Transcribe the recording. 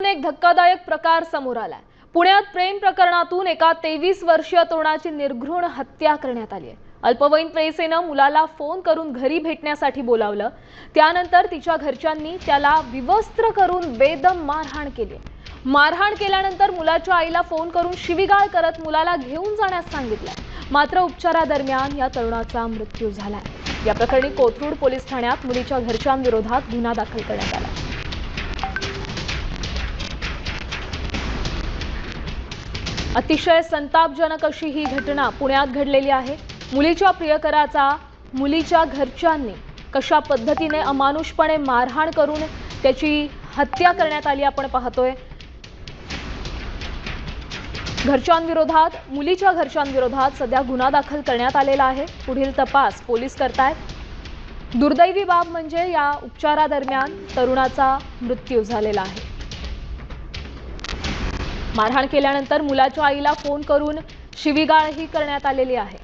एक धक्कादायक प्रकार समोर आलाय। पुण्यात प्रेम प्रकरणातून एका 23 वर्षीय तरुणाची निर्घृण हत्या करण्यात आली आहे। अल्पवयीन प्रेयसीनं मुलाला फोन करून घरी भेटण्यासाठी बोलावलं। त्यानंतर तिच्या घरच्यांनी त्याला विवस्त्र करून बेदम मारहाण केली। मारहाण केल्यानंतर मुलाच्या आईला फोन करून शिवीगाळ करत मुलाला घेऊन जाण्यास सांगितलं। मात्र उपचारादरम्यान या तरुणाचा मृत्यू झालाय। या प्रकरणी कोथरूड पोलीस ठाण्यात मुलीच्या घरच्यांविरोधात गुन्हा दाखल करण्यात आला। अतिशय संतापजनक अशी ही घटना पुण्यात घडलेली आहे। मुलीच्या प्रियकराचा मुलीच्या घरच्यांनी कशा पद्धतीने अमानुषपणे मारहाण करून त्याची हत्या करण्यात आली आपण पाहतोय। मुलीच्या घरच्यांविरोधात सध्या गुन्हा दाखल करण्यात आलेला आहे। पुढील तपास पोलीस करतायत। दुर्दैवी बाब म्हणजे या उपचारादरम्यान तरुणाचा मृत्यू झालेला आहे। मारहाण केल्यानंतर मुलाच्या आईला फोन करून शिवीगाळही करण्यात आलेली आहे।